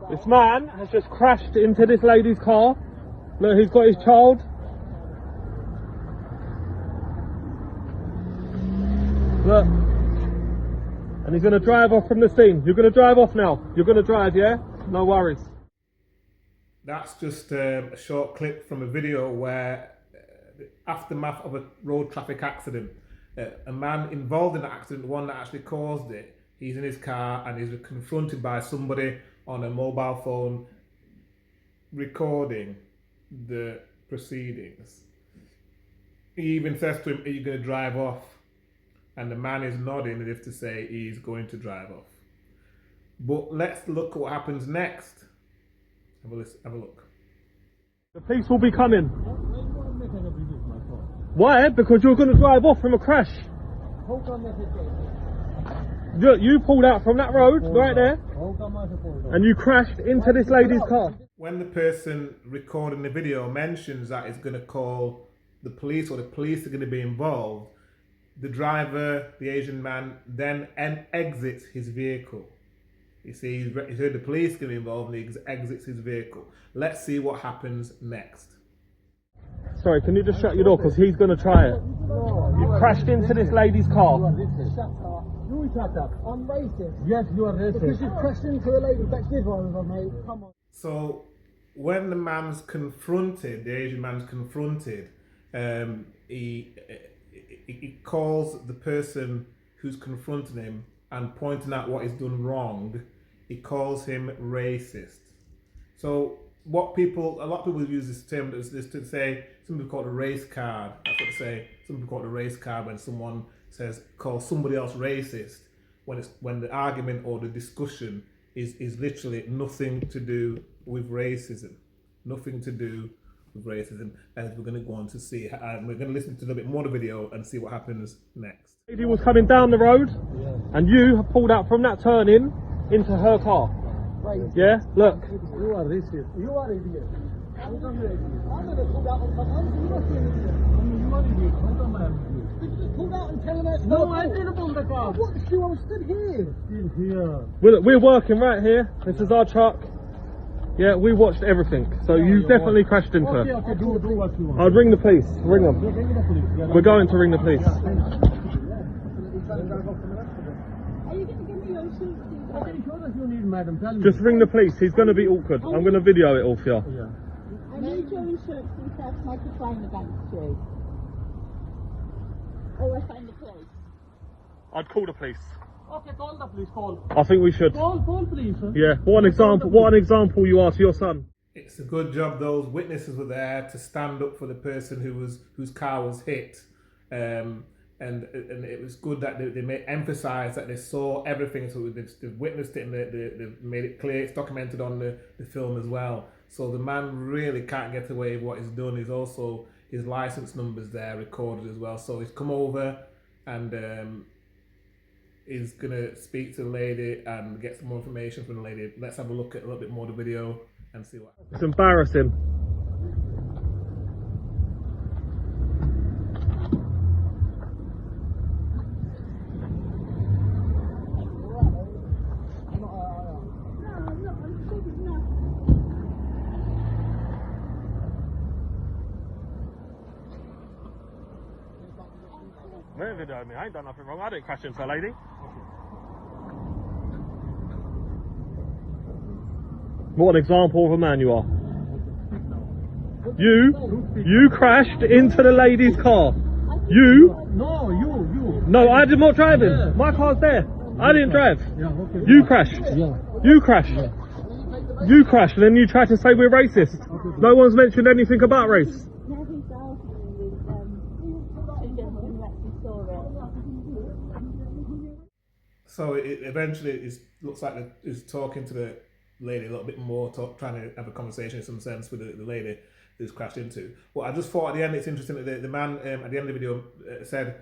This man has just crashed into this lady's car. Look, he's got his child. Look. And he's going to drive off from the scene. You're going to drive off now. You're going to drive, yeah? No worries. That's just a short clip from a video where the aftermath of a road traffic accident. A man involved in the accident, the one that actually caused it, he's in his car and he's confronted by somebody on a mobile phone recording the proceedings. He even says to him, "Are you going to drive off?" And the man is nodding as if to say he's going to drive off. But let's look at what happens next. Have a look. The police will be coming. Why? Because you're going to drive off from a crash. You pulled out from that road right there and you crashed into this lady's car. When the person recording the video mentions that he's going to call the police or the police are going to be involved, the driver, the Asian man, then exits his vehicle. You see, he's heard the police going to be involved and he exits his vehicle. Let's see what happens next. Sorry, can you just shut your door because he's going to try it. You crashed into this lady's car. You shut up. I'm racist. Yes, you are racist. Because you crashed into a lady that did one, mate. Come on. So, when the man's confronted, the Asian man's confronted, he calls the person who's confronting him and pointing out what he's done wrong. He calls him racist. So a lot of people use this term to say, some people call it a race card. That's what they say. Some people call it a race card when someone calls somebody else racist, when the argument or the discussion is literally nothing to do with racism. Nothing to do with racism, as we're going to go on to see. And we're going to listen to a little bit more of the video and see what happens next. The lady was coming down the road and you have pulled out from that turn-in into her car. Yeah, look. You are racist. You are idiot. I'm not idiot. I'm going to pull out on someone. You must be an idiot. You are idiot. How come I am idiot? Did you just pull out and tell him that's No, I didn't pull the car. What the shoe? I was stood here. Still here. We're working right here. This is our truck. Yeah, we watched everything. So you definitely crashed into her. Okay, do what you want. I'll ring the police. Ring them. Ring the police. Yeah, We're going to ring the police. Are you going to give me your shoes? What insurance you need, madam? Tell me. Just ring the police. He's going to be awkward. I'm going to video it all for you. Yeah. I need your insurance details so I can sign against you. Or I sign the police. I'd call the police. Okay, call the police. Call. I think we should. Call police. Sir. Yeah. What an example you are to your son. It's a good job those witnesses were there to stand up for the person whose car was hit, and it was good that they emphasised that they saw everything, so they've witnessed it and they've made it clear. It's documented on the film as well. So the man really can't get away with what he's done. He's also, his license number's there recorded as well. So he's come over and he's gonna speak to the lady and get some more information from the lady. Let's have a look at a little bit more of the video and see what happens. It's embarrassing. Don't video me. I ain't done nothing wrong. I didn't crash into a lady. What an example of a man you are. You crashed into the lady's car. You? No, you. No, I did not drive it. My car's there. I didn't drive. Yeah, okay. You crashed. Yeah. You crashed. You crashed and then you tried to say we're racist. No one's mentioned anything about race. Now he's arguing with two gentlemen who actually saw it. So it eventually looks like he's talking to the lady a little bit more, trying to have a conversation in some sense with the lady who's crashed into. Well, I just thought at the end it's interesting that the man at the end of the video said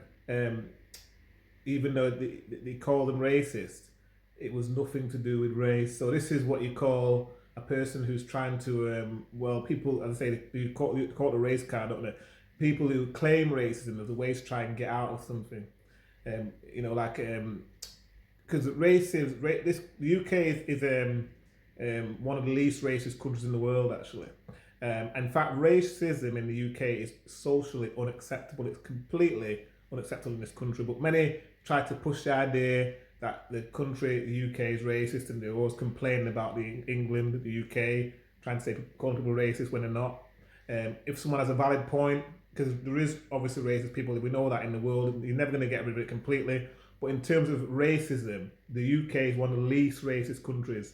even though they called him racist, it was nothing to do with race. So this is what you call a person who's trying to, people, as I say, you call it a race card, don't they? People who claim racism as a way to try and get out of something. Because racism, the UK one of the least racist countries in the world, actually. In fact, racism in the UK is socially unacceptable. It's completely unacceptable in this country. But many try to push the idea that the country, the UK, is racist, and they're always complaining about England, the UK, trying to say calling people racist when they're not. If someone has a valid point, because there is obviously racist people, we know that in the world, you're never going to get rid of it completely. But in terms of racism, the UK is one of the least racist countries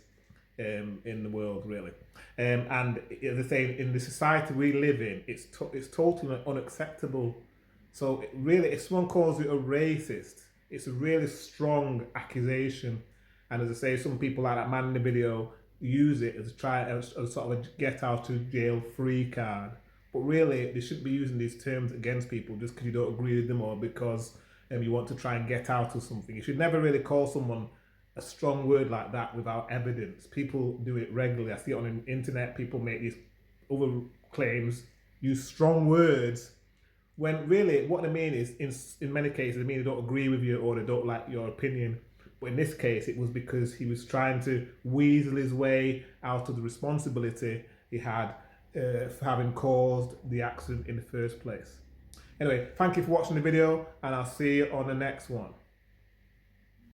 in the world, really. And as I say, in the society we live in, it's totally unacceptable. So really, if someone calls you a racist, it's a really strong accusation. And as I say, some people like that man in the video use it as sort of a get out of jail free card. But really, they shouldn't be using these terms against people just because you don't agree with them or because you want to try and get out of something. You should never really call someone a strong word like that without evidence. People do it regularly. I see it on the internet. People make these other claims, use strong words, when really what they mean is, in many cases, they mean they don't agree with you or they don't like your opinion. But in this case, it was because he was trying to weasel his way out of the responsibility he had for having caused the accident in the first place. Anyway, thank you for watching the video, and I'll see you on the next one.